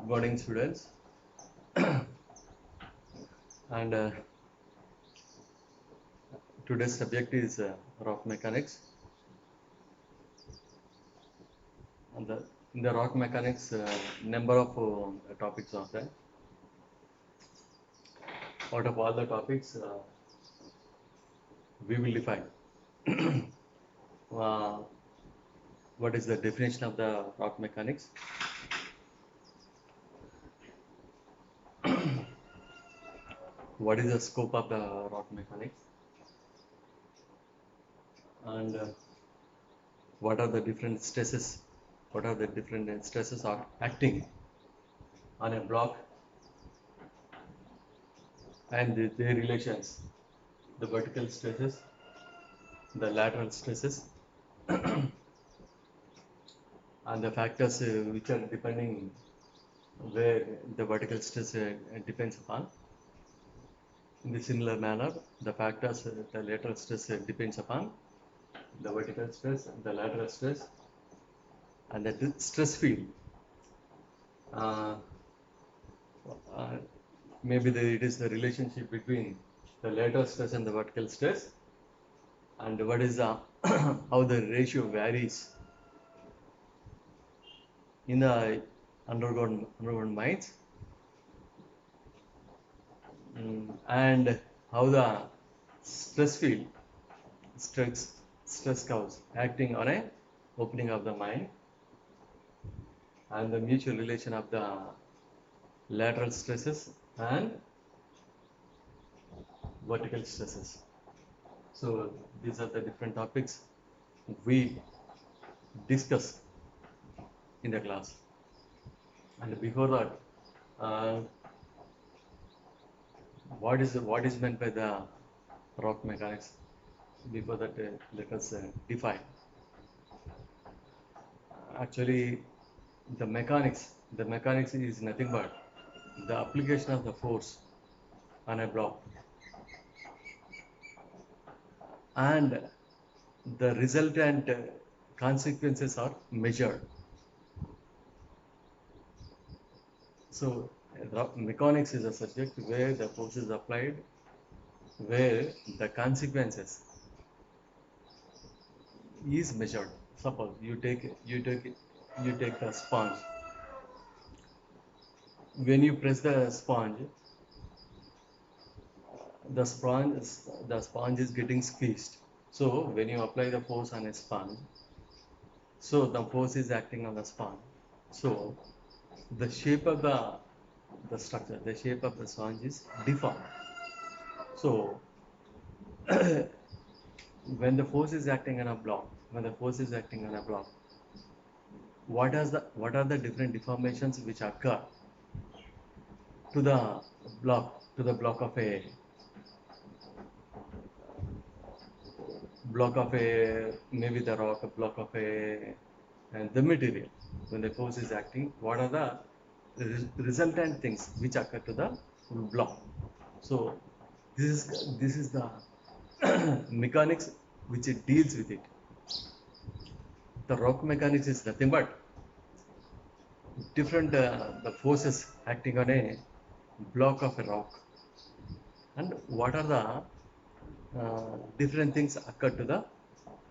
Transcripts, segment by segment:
Good morning, students. And today's subject is rock mechanics. And in the rock mechanics, number of topics are there. Out of all the topics, we will define uh, what is the definition of the rock mechanics. What is the scope of the rock mechanics, and what are the different stresses? What are the different stresses are acting on a block and their relations? The vertical stresses, the lateral stresses, and the factors which are depending where the vertical stress depends upon. In the similar manner, the factors the lateral stress depends upon the vertical stress, the lateral stress, and the stress field. Uh, Maybe it is the relationship between the lateral stress and the vertical stress, and what is the how the ratio varies in the underground mines, and how the stress field, stress curves acting on a opening of the mine, and the mutual relation of the lateral stresses and vertical stresses. So these are the different topics we discuss in the class. And before that, what is meant by the rock mechanics? Before that, let us define. Actually, the mechanics is nothing but the application of the force on a block, and the resultant consequences are measured. So mechanics is a subject where the force is applied, where the consequences is measured. Suppose you take the sponge. When you press the sponge, the sponge is getting squeezed. So when you apply the force on a sponge, so the force is acting on the sponge. So the shape of the structure, the shape of the sponge is deformed. So when the force is acting on a block, what are the different deformations which occur to the block of a maybe the rock, a block of a and the material. When the force is acting, what are the resultant things which occur to the block? So this is the mechanics which it deals with it. The rock mechanics is nothing but different the forces acting on a block of a rock, and what are the different things occur to the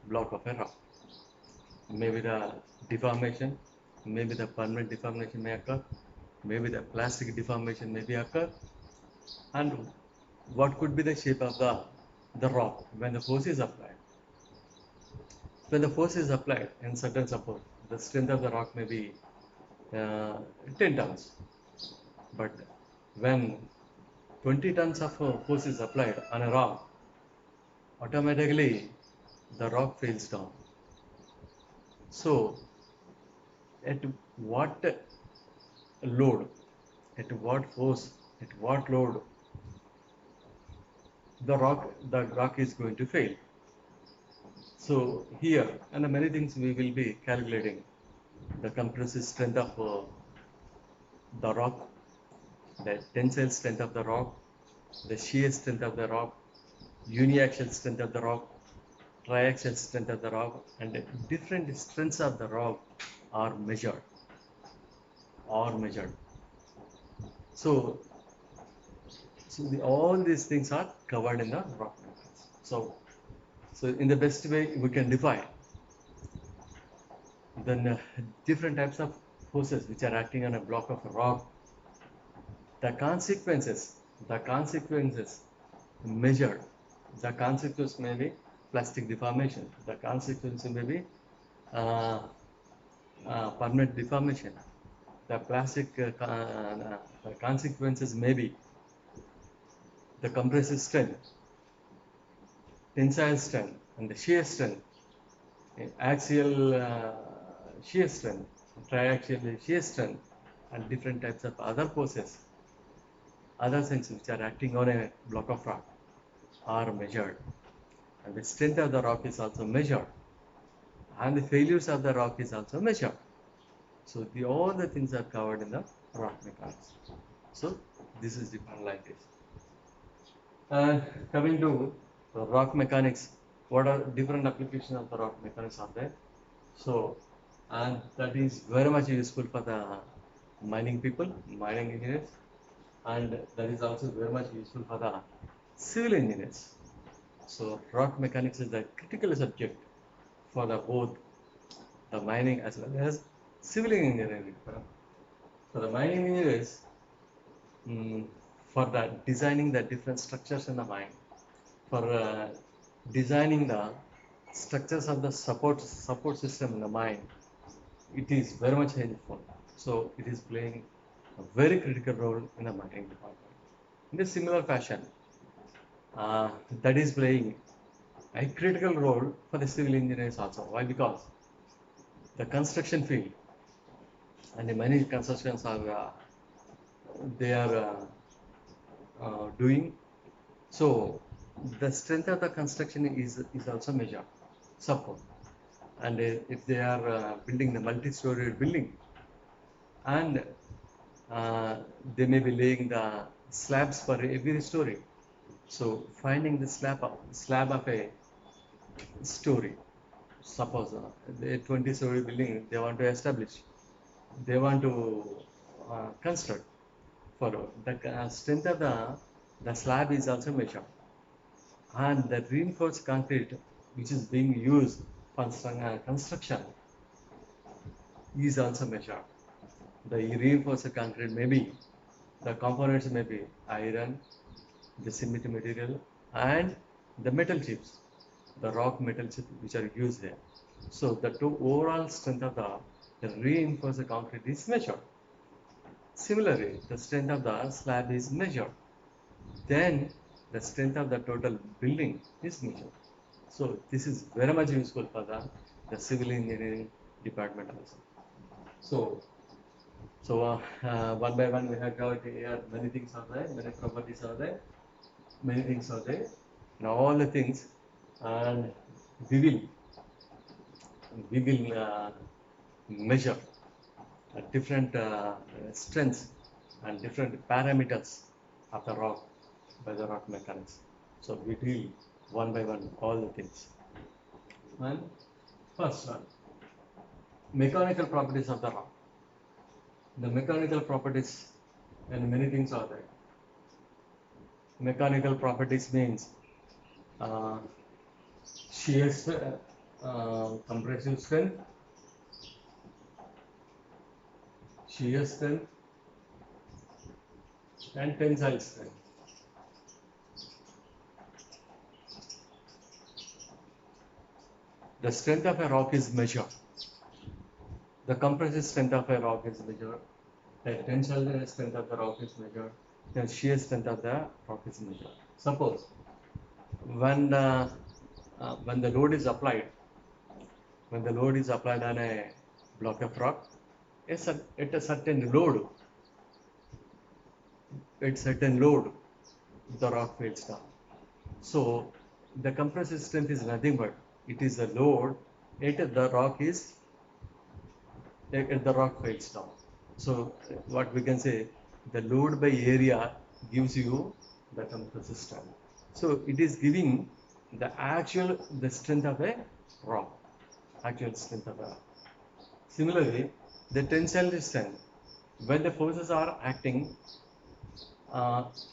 block of a rock. Maybe the deformation, maybe the permanent deformation may occur, maybe the plastic deformation may be occur, and what could be the shape of the rock when the force is applied. When the force is applied in certain support, the strength of the rock may be 10 tons, but when 20 tons of force is applied on a rock, automatically the rock falls down. So at what load, at what force, at what load the rock is going to fail. So here, and many things we will be calculating: the compressive strength of the rock, the tensile strength of the rock, the shear strength of the rock, uniaxial strength of the rock, triaxial strength of the rock, and different strengths of the rock are measured. So, all these things are covered in the rock mechanics. So in the best way we can define then different types of forces which are acting on a block of rock. The consequences measured. The consequence may be plastic deformation. The consequence may be uh, permanent deformation. The the consequences may be the compressive strength, tensile strength, and the shear strength, axial shear strength, triaxial shear strength, and different types of other forces, other things which are acting on a block of rock are measured. And the strength of the rock is also measured. And the failures of the rock is also measured. So all the things are covered in the rock mechanics. So this is defined like this. And coming to the rock mechanics, what are different applications of the rock mechanics are there? So, and that is very much useful for the mining people, mining engineers, and that is also very much useful for the civil engineers. So rock mechanics is the critical subject for the both the mining as well as civil engineering. So the mining engineers, for the designing the different structures in the mine, for designing the structures of the support system in the mine, it is very much helpful. So it is playing a very critical role in the mining department. In a similar fashion, that is playing a critical role for the civil engineers also. Why? Because the construction field and the many constructions are they are doing. So the strength of the construction is also measured. Suppose, and if they are building the multi-story building, and they may be laying the slabs for every story. So finding the slab of a story. Suppose a 20-story building they want to establish, they want to construct. For the strength of the slab is also measured, and the reinforced concrete which is being used for construction is also measured. The reinforced concrete may be the components may be iron, the cement material, and the metal chips, the rock metal chips which are used there. So the overall strength of the reinforced concrete is measured. Similarly, the strength of the slab is measured. Then the strength of the total building is measured. So this is very much useful for the civil engineering department also. So one by one we have covered here. Many things are there, many properties are there, many things are there. Now all the things, and we will measure different strengths and different parameters of the rock by the rock mechanics. So we deal one by one all the things. And first one, mechanical properties of the rock. The mechanical properties, and many things are there. Mechanical properties means shear compressive strength, shear strength, and tensile strength. The strength of a rock is measured. The compressive strength of a rock is measured. The tensile strength of the rock is measured. The shear strength of the rock is measured. Suppose when the load is applied, on a block of rock, at a certain load, the rock fails down. So the compressive strength is nothing but it is a load at the rock fails down. So what we can say, the load by area gives you the compressive strength. So it is giving the strength of a rock, actual strength of a rock. Similarly, the tensile strength, when the forces are acting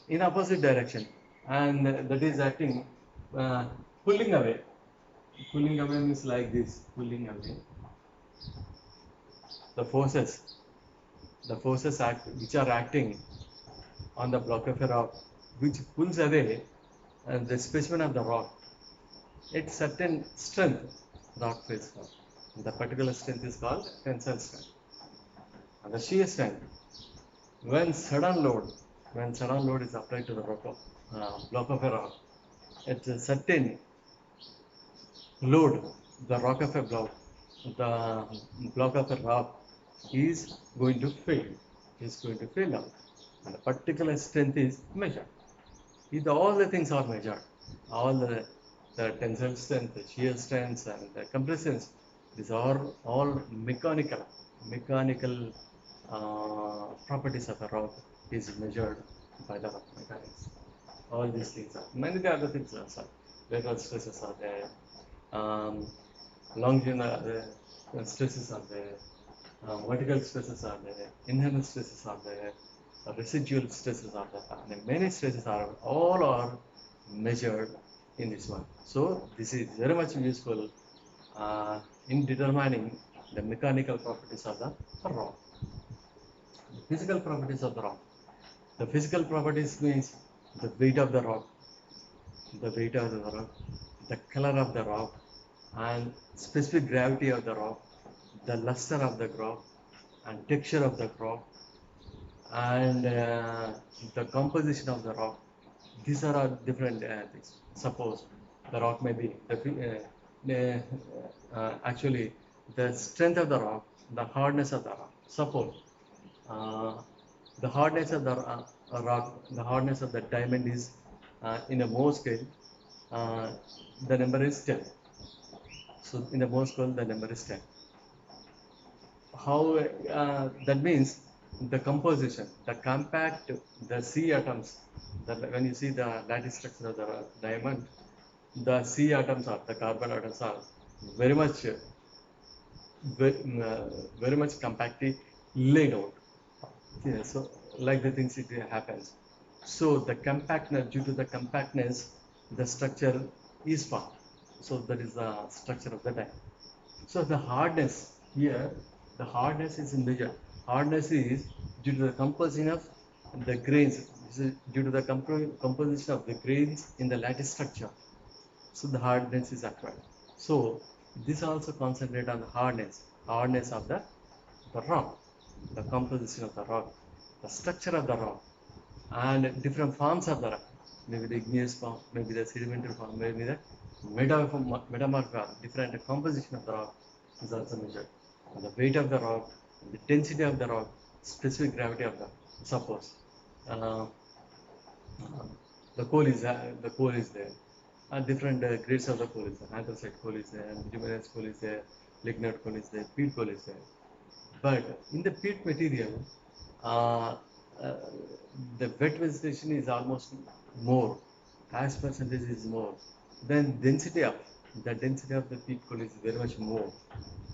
in opposite direction, and that is acting uh, pulling away. Pulling away means like this, pulling away. The forces which are acting on the block of a rock, which pulls away the specimen of the rock at certain strength, rock face. The particular strength is called tensile strength. And the shear strength, when sudden load is applied to the block of a rock, at a certain load, the block of a rock is going to fail out, and the particular strength is measured. If all the things are measured, all the tensile strength, the shear strength, and the compressions, these are all mechanical properties of a rock is measured by the rock mechanics. All these things are many other things are. Lateral stresses are there, longitudinal stresses are there, vertical stresses are there, inherent stresses are there, residual stresses are there, and many stresses all are measured in this one. So this is very much useful in determining the mechanical properties of the rock. The physical properties of the rock. The physical properties means the weight of the rock, the color of the rock, and specific gravity of the rock, the luster of the rock, and texture of the rock, and the composition of the rock. These are all different things. Suppose the rock may be actually the strength of the rock, the hardness of the rock. Suppose the hardness of the rock, the hardness of the diamond is in a Mohs scale, the number is 10. So in the Mohs scale, the number is 10. How that means the composition, the compact, the C atoms. When you see the lattice structure of the diamond, the C atoms are, the carbon atoms are very much compactly laid out. Yeah, so like the things it happens. So the compactness, due to the compactness, the structure is formed. So that is the structure of the diamond. So the hardness here, the hardness is measured. Hardness is due to the composition of the grains. This is due to the composition of the grains in the lattice structure. So the hardness is acquired. So this also concentrate on the hardness of the rock, the composition of the rock, the structure of the rock, and different forms of the rock. Maybe the igneous form, maybe the sedimentary form, maybe the metamorphic form. Different composition of the rock is also measured. And the weight of the rock, the density of the rock, specific gravity of the rock. Suppose the coal is there. Different grades of the coal is there. Anthracite coal is there, bituminous coal is there, lignite coal is there, peat coal is there. But in the peat material, uh, uh, the wet vegetation is almost more, as percentage is more. Then density of the peat coal is very much more,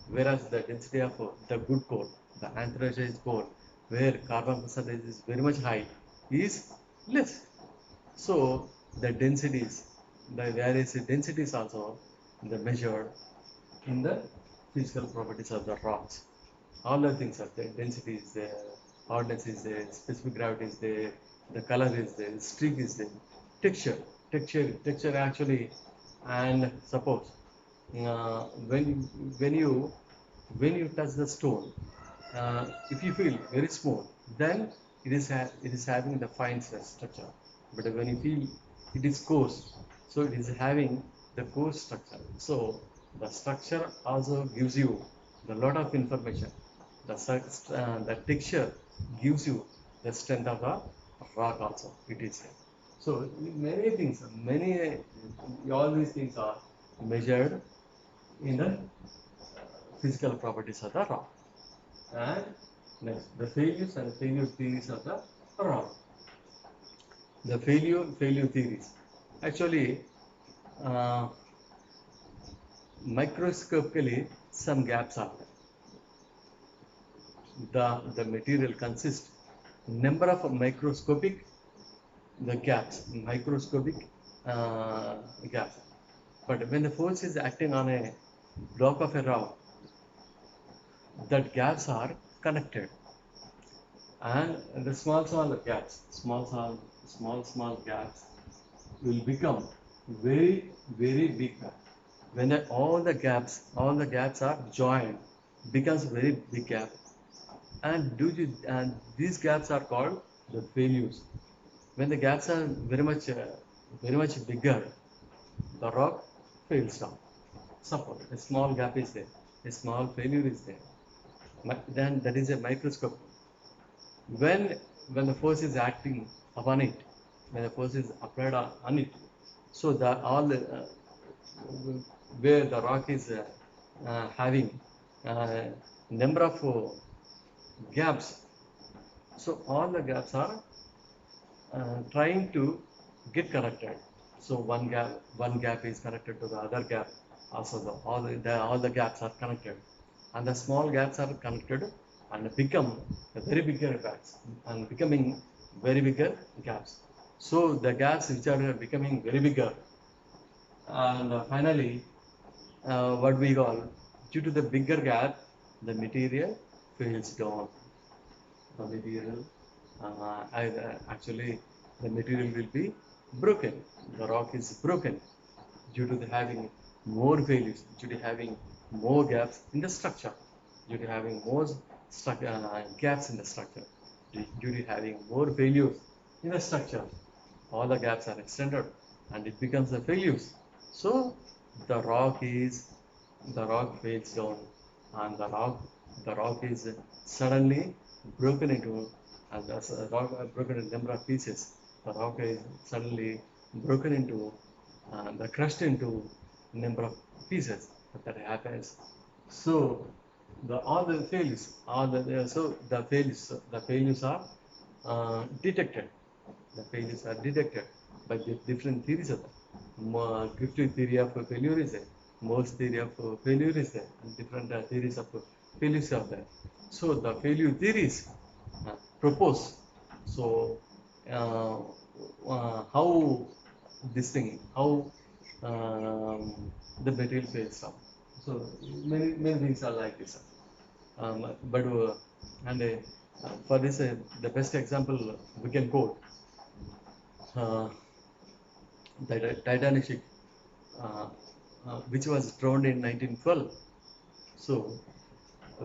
whereas the density of the good coal, the anthracite coal, where carbon percentage is very much high, is less. So the densities, the various densities also the measured in the physical properties of the rocks. All the things are there. Density is there, hardness is there, specific gravity is there, the color is there, streak is there, texture actually. And suppose when you touch the stone, if you feel very small, then it is having the fine structure. But when you feel it is coarse, so it is having the coarse structure. So the structure also gives you a lot of information. The texture gives you the strength of the rock also. It is there. So many things, all these things are measured in the physical properties of the rock. And next, the failures and failure theories of the rock. The failure theories. Actually, microscopically, some gaps are there. The material consists number of microscopic the gaps, microscopic gaps. But when the force is acting on a block of a rock, that gaps are connected, and the small gaps will become very big gap. When all the gaps are joined, becomes very big gap, and these gaps are called the failures. When the gaps are very much bigger, the rock fails down. Suppose a small gap is there, a small failure is there, then that is a microscope. When when the force is acting upon it, when the force is applied on it, so the all where the rock is having number of gaps, so all the gaps are trying to get connected. So one gap is connected to the other gap. Also, all the gaps are connected, and the small gaps are connected and become very bigger gaps and becoming very bigger gaps. So the gaps which are becoming very bigger, and finally, what we call, due to the bigger gap, the material falls down. The material actually the material will be broken. The rock is broken due to the having more failures, due to having more gaps in the structure, due to having more gaps in the structure, due to having more failures in the structure. All the gaps are extended and it becomes the failures. So the rock is the rock fails down, and the rock is suddenly broken into, and as a rock broken in number of pieces. The rock is suddenly broken into, the crushed into number of pieces. That happens. So the all the failures, all the so the failures are detected. The failures are detected by the different theories of that. Griffith theory of failure is there, Morse theory of failure is there, and different theories of failures are there. So the failure theories propose. So uh, how this thing, how the material fails down. So many things are like this. But and for this, the best example we can quote uh, the Titanic ship, uh, which was drowned in 1912. So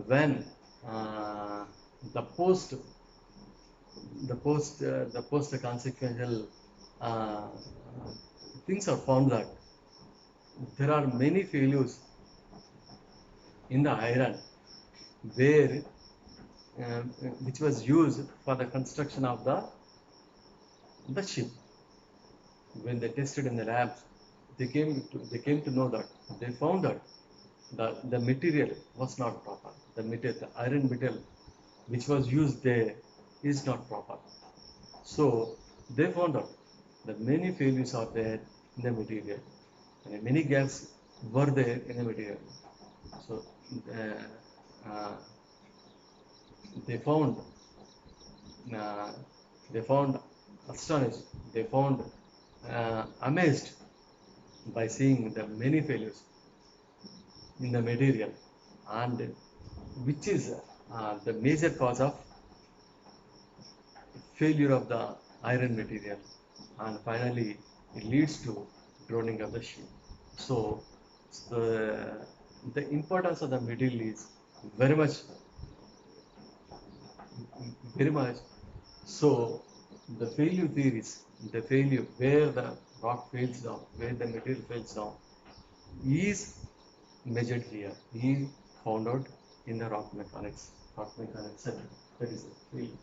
when uh, the post the post consequential uh, things are found that there are many failures in the iron where uh, which was used for the construction of the ship. When they tested in the labs, they came to know that they found that the material was not proper. The iron metal which was used there is not proper. So they found out that many failures are there in the material, and many gaps were there in the material. So uh, they found uh, they found astonished, they found amazed by seeing the many failures in the material, and which is the major cause of failure of the iron material, and finally it leads to drowning of the ship. So the importance of the material is very much very much. So the failure theories, the failure where the rock fails down, where the material fails down, is measured here, is found out in the rock mechanics center. That is the failure.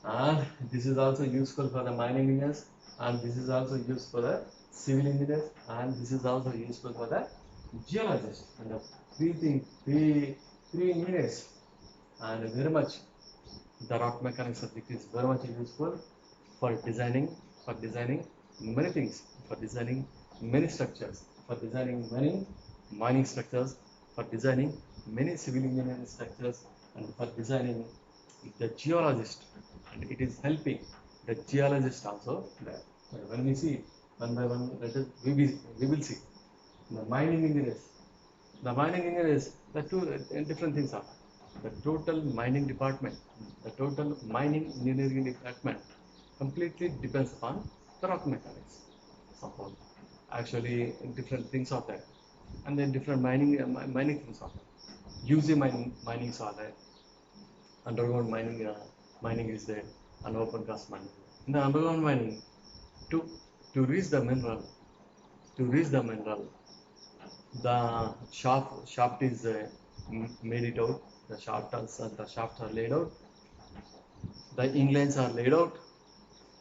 And this is also useful for the mining engineers, and this is also used for the civil engineers, and this is also useful for the geologists, and the three engineers. And very much the rock mechanics subject is very much useful for designing many things, for designing many structures, for designing many mining structures, for designing many civil engineering structures, and for designing the geologist. And it is helping the geologist also there. When we see one by one, we will see the mining engineers. The mining engineers, the two different things are. The total mining department, the total mining engineering department completely depends upon the rock mechanics. Suppose actually different things are there, and then different mining things are there. UG minings are there, underground mining is there, and open cast mining. In the underground mining, to to reach the mineral, to reach the mineral, the shaft is made it out. The shafts are laid out. The inlines are laid out,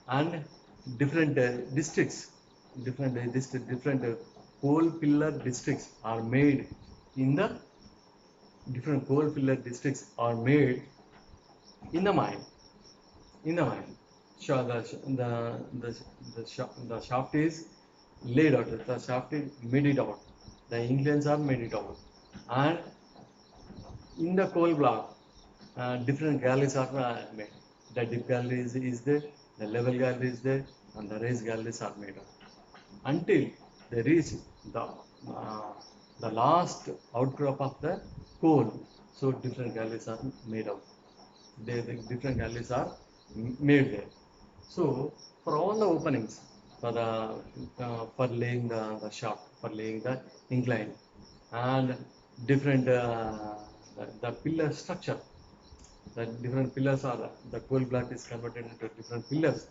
and different different coal pillar districts are made in the different coal pillar districts are made in the mine. In the mine, sure, the shaft is laid out. The shaft is made it out. The inlines are made it out, and in the coal block, different galleries are made. The dip gallery is there, the level gallery is there, and the raise galleries are made up until they reach the uh, the last outcrop of the coal. So different galleries are made out. The different galleries are made there. So for all the openings, for laying the shaft, for laying the incline, and different the pillar structure, the different pillars are the coal block is converted into different pillars,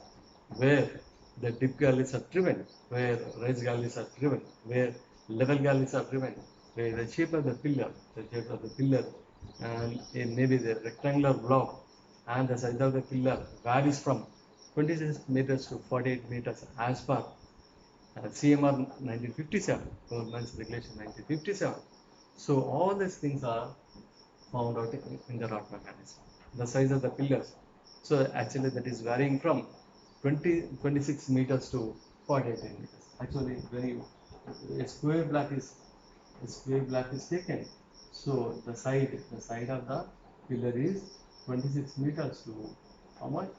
where the dip galleries are driven, where raise galleries are driven, where level galleries are driven, where the shape of the pillar, and maybe the rectangular block and the size of the pillar varies from 26 meters to 48 meters as per CMR 1957, Government's Regulation 1957. So all these things are found out in the rock mechanism. The size of the pillars. So actually that is varying from 26 meters to 48 meters. Actually, when a square block is taken, so the side of the pillar is 26 meters to how much?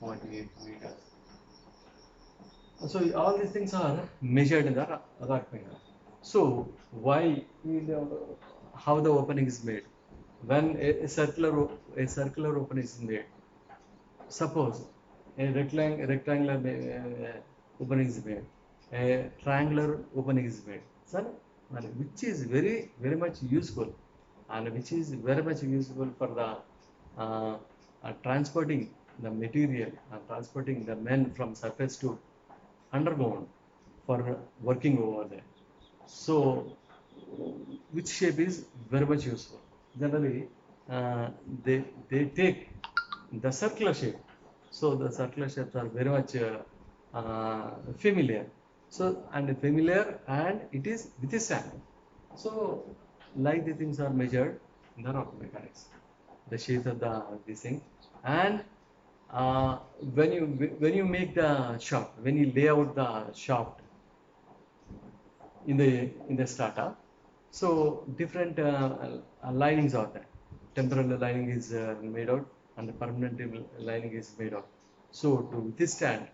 48 meters. So all these things are measured in the rock mechanism. So why how the opening is made? When a circular opening is made, suppose a rectangular opening is made, a triangular opening is made, sir, which is very much useful, and which is very much useful for the transporting the material, transporting the men from surface to underground for working over there. So which shape is very much useful. Generally, uh, they take the circular shape. So the circular shapes are very much familiar. So and familiar, and it is with a sand. So like the things are measured in the rock mechanics, the shape of the this thing, and uh, when you make the shaft, when you lay out the shaft in the strata, so different linings are there. Temporal lining is made out, and the permanent lining is made out. So to withstand,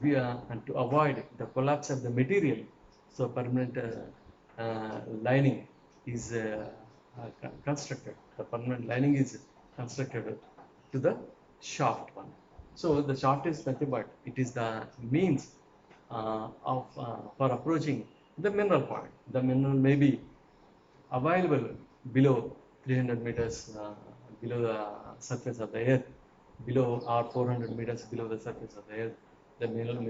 and to avoid the collapse of the material, so permanent lining is constructed. The permanent lining is constructed to the shaft one. So the shaft is nothing but it is the means for approaching the mineral point. The mineral may be available below 300 meters below the surface of the earth, below or 400 meters below the surface of the earth, the mineral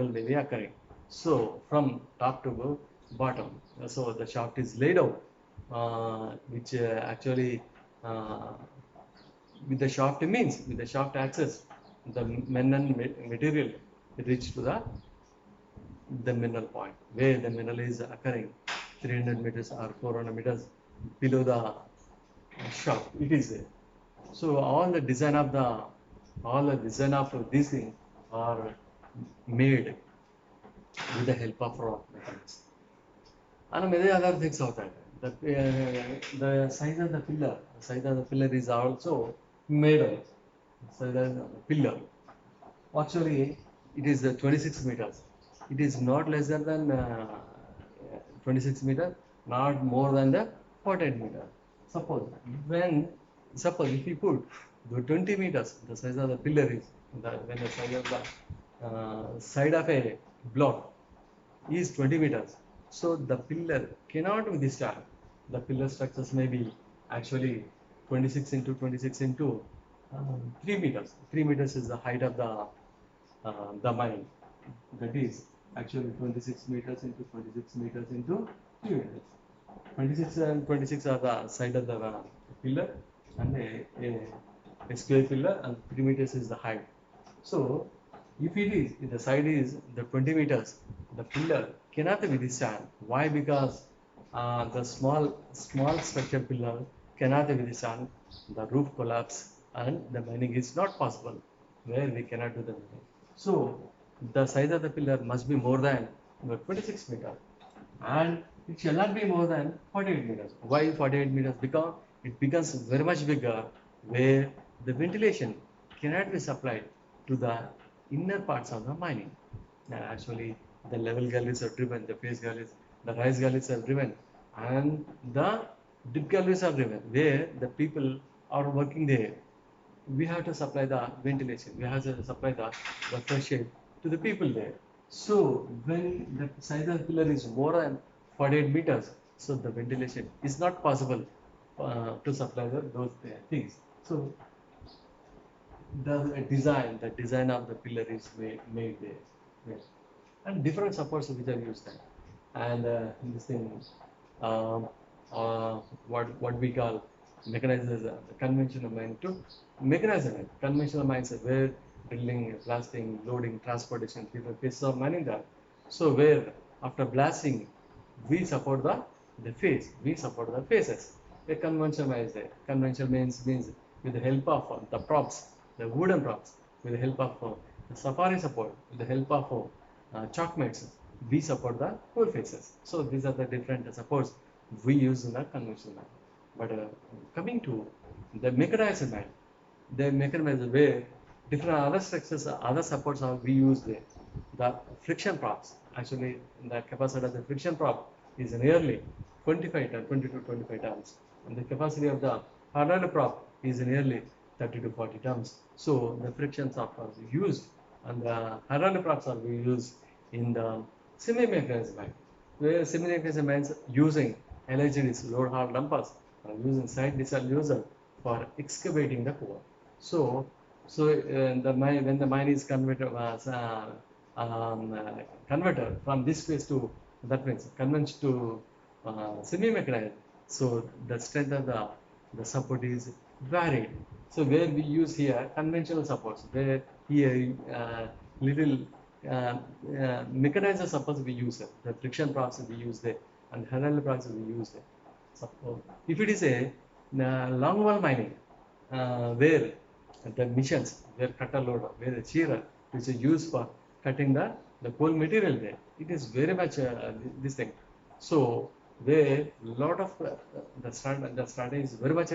may be occurring. So from top to bottom, so the shaft is laid out, which actually with the shaft means with the shaft access, the mineral material reach to the mineral point where the mineral is occurring 300 meters or 400 meters below the shaft. It is there. So all the design of these things are made with the help of rock mechanics. And many other things are that. The size of the pillar is also made of size of the pillar. Actually, it is 26 meters. It is not lesser than 26 meter, not more than the 48 meter. Suppose when suppose if you put the 20 meters, the size of the pillar is when the size of the side of a block is 20 meters. So the pillar cannot withstand. The pillar structures may be actually 26 into 26 into 3 meters. 3 meters is the height of the mine. That is actually 26 meters into 26 meters into 3 meters. 26 and 26 are the side of the pillar, and a square pillar, and 3 meters is the height. So if it is, if the side is the 20 meters, the pillar cannot withstand. Why? Because the small structure pillar cannot withstand the roof collapse, and the mining is not possible where we cannot do the mining. So the size of the pillar must be more than 26 meters, and it shall not be more than 48 meters. Why 48 meters? Because it becomes very much bigger, where the ventilation cannot be supplied to the inner parts of the mining. Actually, the level galleries are driven, the face galleries, the rise galleries are driven, and the dip galleries are driven, where the people are working there. We have to supply the ventilation, we have to supply the fresh air to the people there. So when the size of the pillar is more than 48 meters, so the ventilation is not possible to supply those things. So the design of the pillar is made there. Yes. And different supports which are used there. And this thing, um, what we call mechanized as a conventional mine to mechanized mine. Conventional mines are where drilling, blasting, loading, transportation, different phases of mining there. So where after blasting, we support the face, we support the faces. A conventional mine is there. Conventional means with the help of the props, the wooden props, with the help of the safari support, with the help of chalk mates, we support the whole faces. So these are the different supports we use in the conventional mine. But coming to the mechanized mine, the mechanism where different other structures, other supports are we use there. The friction props, actually the capacity of the friction prop is nearly 25 tons, 20 to 25 tons, and the capacity of the hydraulic prop is nearly 30 to 40 tons. So the frictions are used, and the hydraulic props are used in the semi-mechanized mine, where semi-mechanized mines using LHDs, load hard dumpers, are using side diesel user for excavating the core. So, the mine, when the mine is converted converter from this phase to that means converts to semi-mechanized. So the strength of the support is varied. So where we use here conventional supports, where here little mechanized supports we use it. The friction props we use there, and hydraulic props we use there. So if it is a long wall mining, where the machines, where cutter loader, where the shearer, which is used for cutting the coal material there, it is very much this thing. So where lot of the strata is very much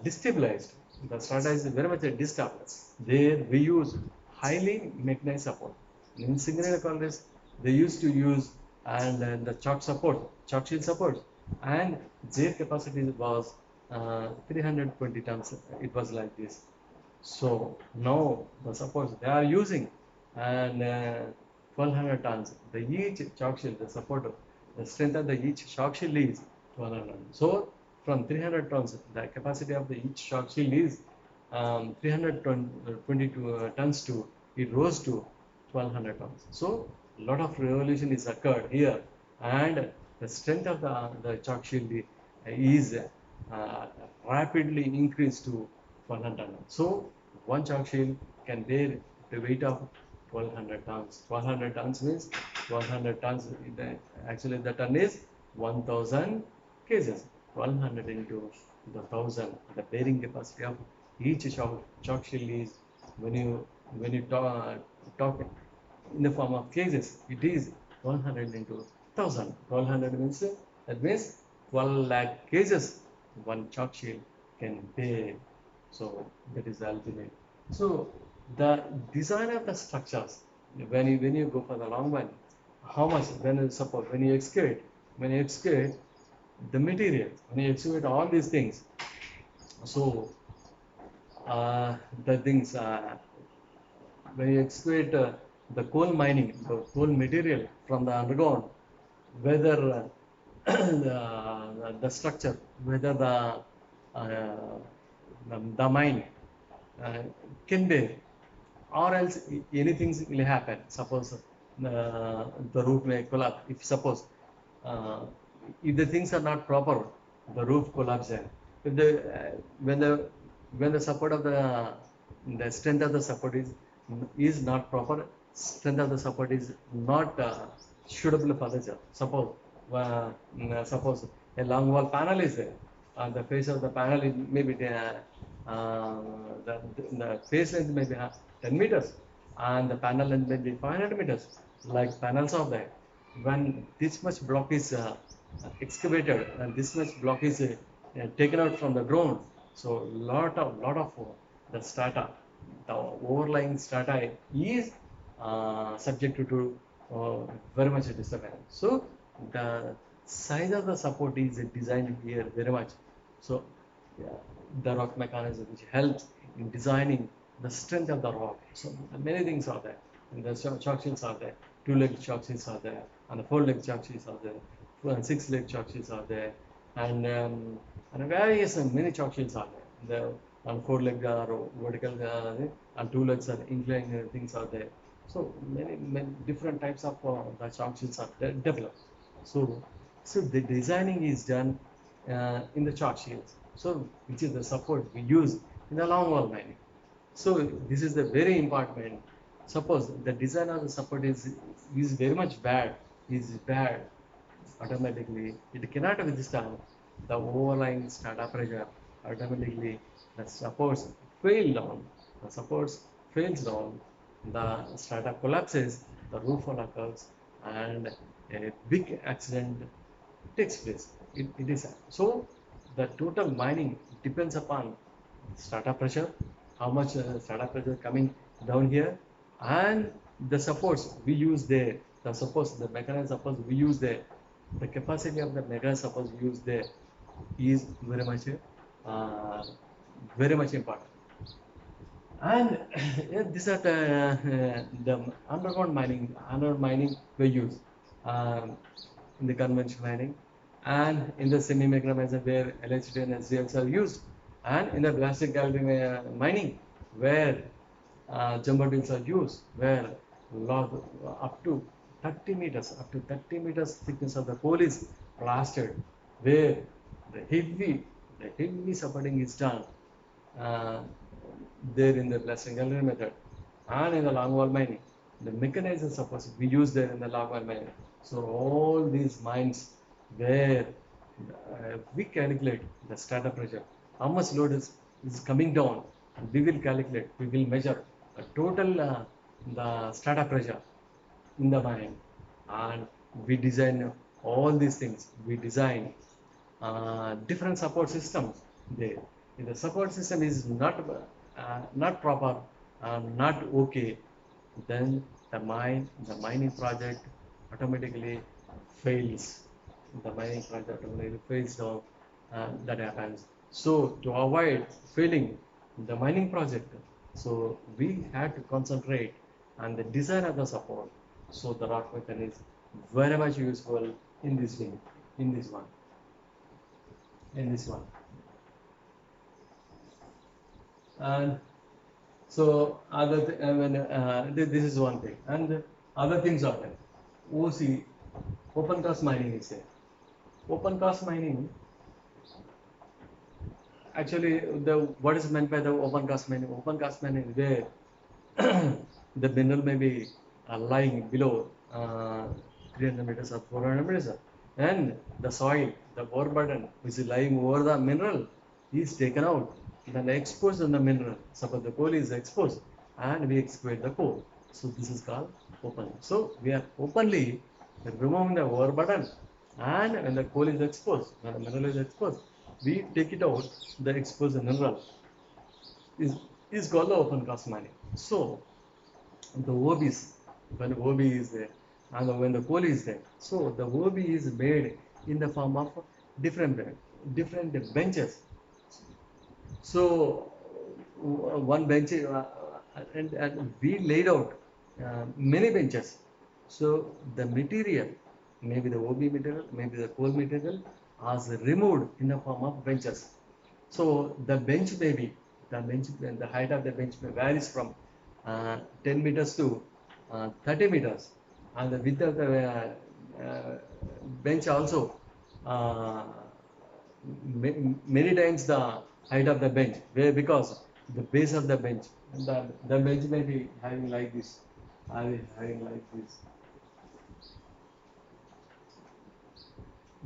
destabilized. The strata is very much disturbed. There we use highly mechanized support. In single college, they used to use and the chalk support, chalk shield support, and their capacity was 320 tons. It was like this. So now the supports they are using and 1200 tons. The each chalk shield, the support, the strength of the each chalk shield is 1200 tons. So from 300 tons, the capacity of the each chalk shield is 322 tons to it rose to 1200 tons. So a lot of revolution is occurred here, and the strength of the chalk shield is rapidly increased to 1200 tons. So one chalk shield can bear the weight of 1200 tons. 1200 tons means 1200 tons. Actually, the ton is 1000 kgs. 1200 into the 1000. The bearing capacity of each chalk shield is when you talk in the form of cases, it is 100 into 1000. 1200 means that means 12 lakh cases one chalk shield can bear. So that is the ultimate. So the design of the structures, when you go for the long one, how much, suppose when you excavate the material, when you excavate all these things, so the things when you excavate the coal mining, the coal material from the underground, whether the structure, whether the mine uh, can bear, or else anything will happen. Suppose the roof may collapse. If suppose uh, if the things are not proper, the roof collapses. If the when the support of the strength of the support is not proper, strength of the support is not suitable for the job. Suppose a long wall panel is there. The face of the panel is maybe uh, the face length may be 10 meters and the panel length may be 500 meters. Like panels are there. When this much block is excavated and this much block is taken out from the ground, so lot of the strata, the overlying strata is subject to very much disturbance. So the size of the support is designed here very much. So yeah, the rock mechanism which helps in designing the strength of the rock. So many things are there. And the chalk shields are there. Two-leg chalk shields are there, and the four-leg chalk shields are there. And six-leg chalk shields are there, and various and many chalk shields are there. The and four-leg are vertical, and two legs are inclined things are there. So many different types of the chalk shields are developed. So the designing is done in the chalk shields. So which is the support we use in the long wall mining. So this is the very important. Suppose the design of the support is very much bad, automatically it cannot withstand the overlying strata pressure. Automatically the supports fail down. The supports fails down. The strata collapses. The roof fall occurs, and a big accident takes place. It is so. The total mining depends upon strata pressure, how much strata pressure coming down here, and the supports we use there. The mechanism suppose we use there, the capacity of the mechanism suppose we use there is uh, very much important. And yeah, these are the underground mining we use um, in the conventional mining, and in the semi-mechanized where electricity and SDLs are used, and in the blasted gallery mining where jumbo drills are used, where lot up to 30 meters thickness of the coal is blasted, where the heavy supporting is done. Uh, there in the blasting gallery method, and in the long wall mining, the mechanism suppose we use there in the long wall mining. So all these mines where we calculate the strata pressure, how much load is coming down, and we will calculate, we will measure the total the strata pressure in the mine, and we design all these things. We design different support systems there. If the support system is not proper, not okay, then the mining project automatically fails. The mining project automatically fails down. That happens. So to avoid failing the mining project, so we had to concentrate on the design of the support. So the rock method is very much useful in this thing, in this one, in this one. And so this is one thing, and other things are there. OC, open cast mining is there. Open cast mining, actually, the what is meant by the open cast mining? Open cast mining is where the mineral may be lying below 300 meters or 400 meters, and the soil, the overburden which is lying over the mineral is taken out, then exposed on the mineral. Suppose the coal is exposed and we excavate the coal. So this is called open. So we are openly removing the overburden, and when the coal is exposed, when the mineral is exposed, we take it out, the exposed mineral is is called the open cast mining. So the OBs, when OB is there and when the coal is there, so the OB is made in the form of different benches. So one bench and we laid out many benches. So the material, maybe the OB material, maybe the coal material, was removed in the form of benches. So the bench may be, the height of the bench may varies from 10 meters to 30 meters, and the width of the bench also uh, many times the height of the bench, where because the base of the bench, the bench may be having like this, having like this.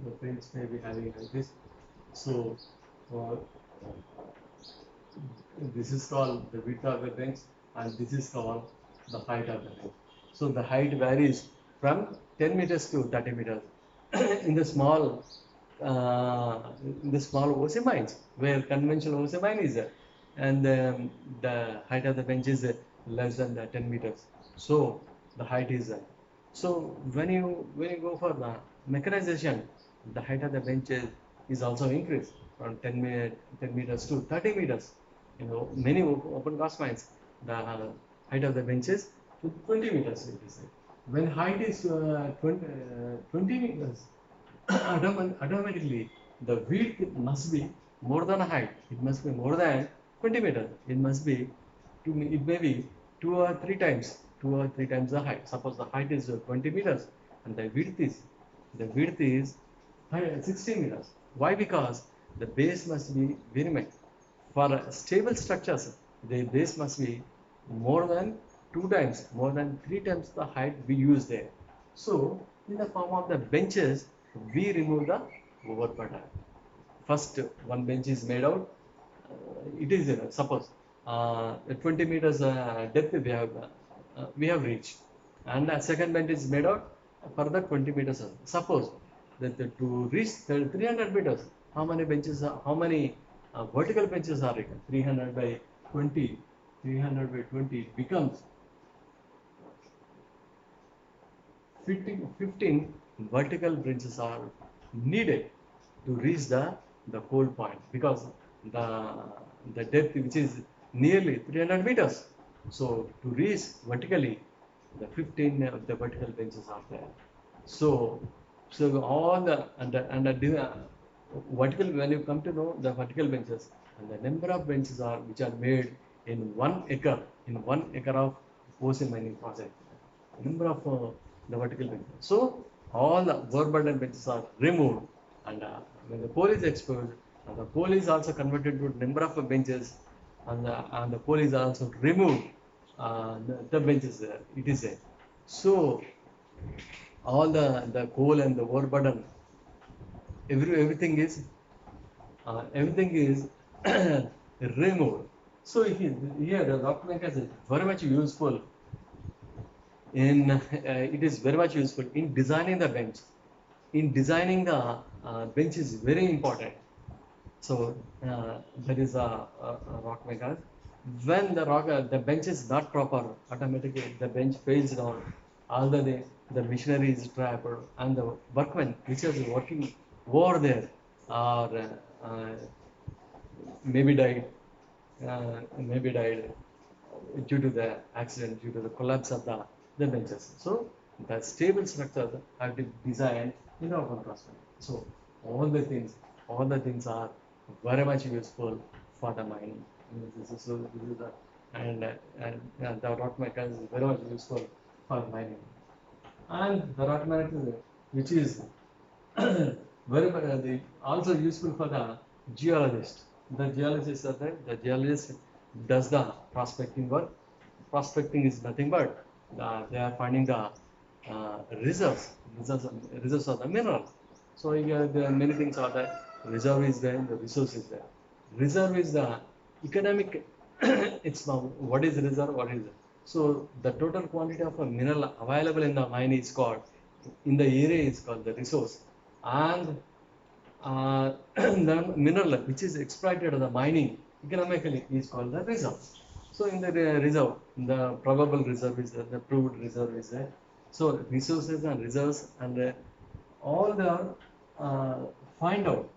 The bench may be having like this. So uh, this is called the width of the bench, and this is called the height of the bench. So the height varies from 10 meters to 30 meters in the small OC mines, where conventional OC mine is there, and the height of the bench is less than the 10 meters. So the height is so when you go for the mechanization, the height of the bench is also increased from 10 meters to 30 meters. You know, many open cast mines, the height of the bench is to 20 meters. It is when height is 20 meters, automatically the width must be more than height. It must be more than 20 meters. It must be it may be two or three times the height. Suppose the height is 20 meters and the width is 16 meters. Why? Because the base must be very much. For stable structures, the base must be more than more than three times the height we use there. So in the form of the benches, we remove the overburden. First, one bench is made out. It is suppose 20 meters depth we have reached, and a second bench is made out further 20 meters. Suppose that to reach 300 meters, how many benches? How many vertical benches are required? 300 by 20. 300 by 20 becomes 15 vertical benches are needed to reach the coal point, because the depth which is nearly 300 meters. So to reach vertically, the 15 of the vertical benches are there. So all the vertical, when you come to know the vertical benches, and the number of benches are which are made in 1 acre of OC mining project, number of the vertical benches. So all the overburden benches are removed, and when the coal is exposed, and the coal is also converted to number of benches, and the coal is also removed, the benches there, it is there. So all the coal and the overburden, everything is removed. So here the rock maker is very much useful in it is very much useful in designing the bench. In designing the bench is very important. So there is a rock maker. When the bench is not proper, automatically the bench fails down. All the machinery is trapped, and the workmen which is working over there are maybe died, due to the accident, due to the collapse of the benches. So the stable structures have to be designed in open cast mining. So all the things are very much useful for the mining. This is the the rock maker is very much useful for mining. And the rock maker, which is very much also useful for the geologist. The geologist does the prospecting work. Prospecting is nothing but they are finding the reserves of the mineral. So there are many things are there. Reserve is there, the resource is there. Reserve is the economic. It's what is reserve? What is it? So the total quantity of a mineral available in the mine is called, in the area is called the resource, and the mineral which is exploited in the mining economically is called the reserve. So in the reserve, the probable reserve is there, the proved reserve is there. So resources and reserves and all the uh, find out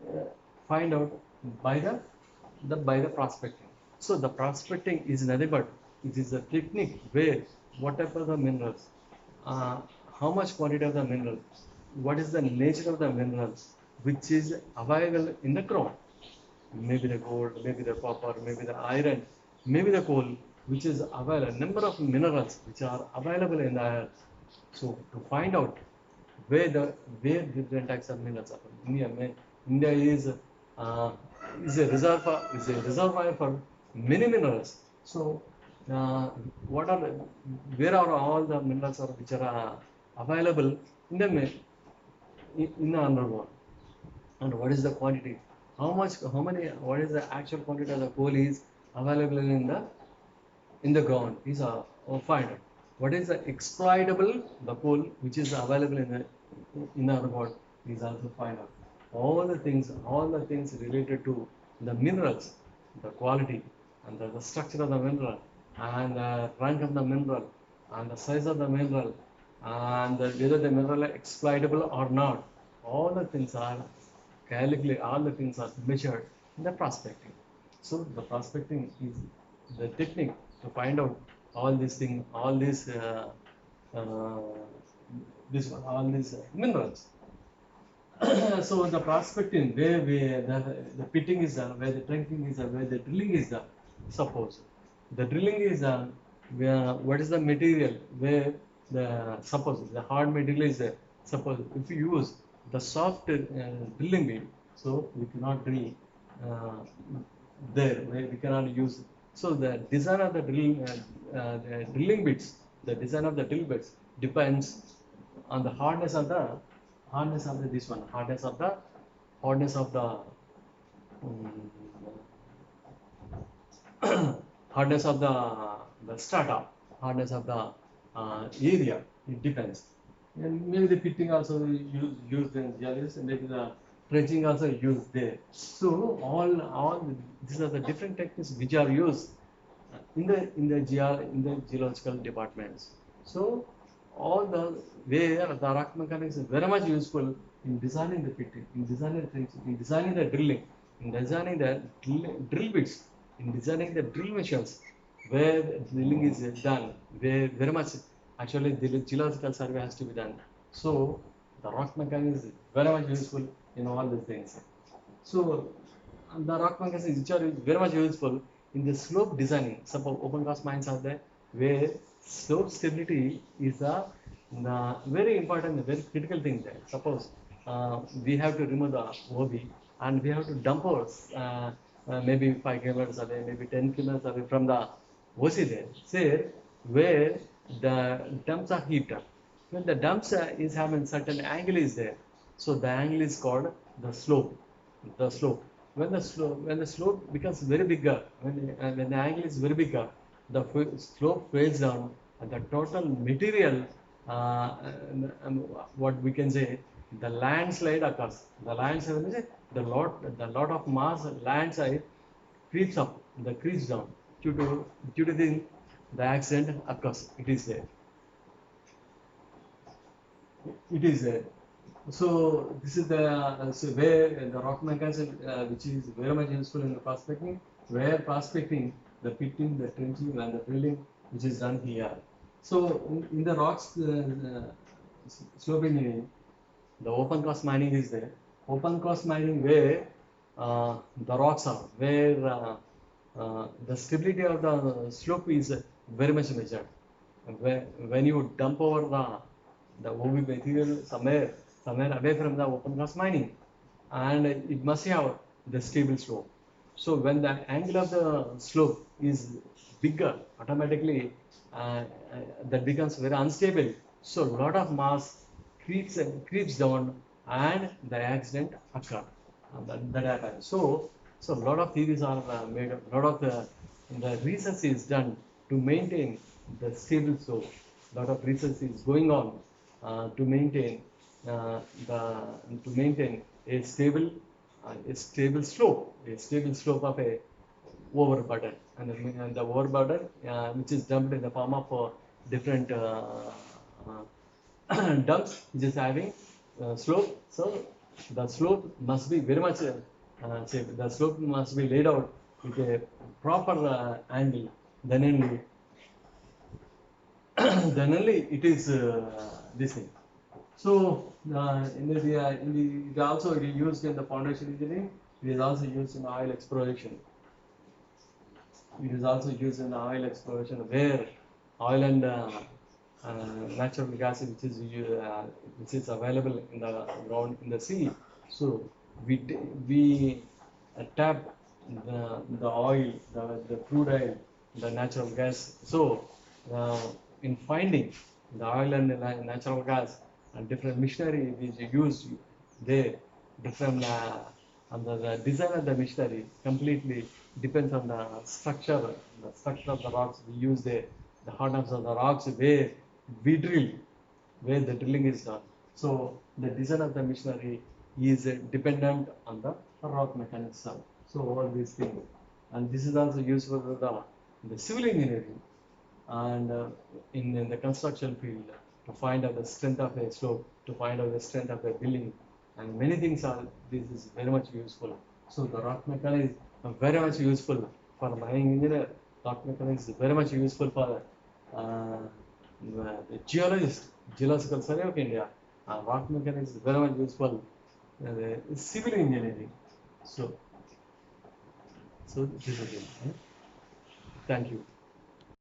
uh, find out by the prospecting. So the prospecting is nothing but it is a technique where whatever the minerals, uh, how much quantity of the mineral, what is the nature of the minerals which is available in the ground. Maybe the gold, maybe the copper, maybe the iron, maybe the coal, which is available, number of minerals which are available in the earth. So to find out where the where different types of minerals are. India uh, is a reservoir for many minerals. So uh, what are where are all the minerals are which are available in the in the underworld, and what is the quantity? How many? What is the actual quantity of the coal is available in the ground? These are find out. What is the exploitable the coal which is available in the underworld is also find out. All the things related to the minerals, the quality and the structure of the mineral and the rank of the mineral and the size of the mineral and whether the mineral is exploitable or not. All the things are calculate, all the things are measured in the prospecting. So the prospecting is the technique to find out all these things, uh, all these minerals. So the prospecting, the pitting is done, where the trunking is done, where the drilling is done. Suppose the drilling is done, where what is the material, where the suppose the hard material is there. Suppose if you use the soft drilling bit, so we cannot drill uh, there, where we cannot use. So the design of the drilling bits, the design of the drill bits depends on the hardness of the this one, hardness of the um, hardness of the strata, hardness of the area. It depends. And maybe the pitting also used in geology, and maybe the trenching also used there. So all these are the different techniques which are used in the geological departments. So all the where the rock mechanics is very much useful in designing the pitting, in designing the trenching, in designing the drilling, in designing the drill bits, in designing the drill machines, where drilling is done, where very much actually the geological survey has to be done. So the rock mechanics is very much useful in all these things. So the rock mechanics which are very much useful in the slope designing. Suppose open cast mines are there where slope stability is the very important, very critical thing there. Suppose we have to remove the OB and we have to dump ours maybe 5 kilometers away, maybe 10 kilometers away from the OC there. Say where the dumps are heaped up. When the dumps is having certain angle is there, so the angle is called the slope. The slope. When the slope becomes very bigger, when the angle is very bigger, the slope fades down, and the total material, what we can say, the landslide occurs. The landslide means the lot of mass landslide creeps up, the creeps down due to the accident occurs. It is there. It is there. So this is the so where the rock mechanism which is very much useful in the prospecting, where prospecting, the pitting, the trenching, and the drilling which is done here. So in the rocks slope engineering, the open cast mining is there. Open cast mining where the rocks are, where the stability of the slope is very much measured. When you dump over the OB material somewhere away from the open cast mining, and it must have the stable slope. So when the angle of the slope is bigger, automatically that becomes very unstable. So a lot of mass creeps down, and the accident occur. That happens. So a lot of theories are made. A lot of the research is done to maintain the stable slope. A lot of research is going on to maintain a stable slope of overburden, and the overburden which is dumped in the form of different dumps which is having slope. So the slope must be very much say the slope must be laid out with a proper angle, then only then only it is this thing. So it also it is used in the foundation engineering. It is also used in oil exploration. It is also used in oil exploration where oil and natural gas which is available in the ground in the sea. So we tap the oil, the crude oil, the natural gas. So in finding the oil and the natural gas and different machinery is used there, different and the design of the machinery completely depends on the structure of the rocks we use there, the hardness of the rocks where we drill, where the drilling is done. So the design of the machinery is dependent on the rock mechanism. So all these things, and this is also useful for the civil engineering and in the construction field to find out the strength of a slope, to find out the strength of a building, and many things are. This is very much useful. So the rock mechanics are very much useful for mining engineer. Rock mechanics is very much useful for the geologist, geological survey of India. Rock mechanics is very much useful civil engineering. So this is it. Thank you.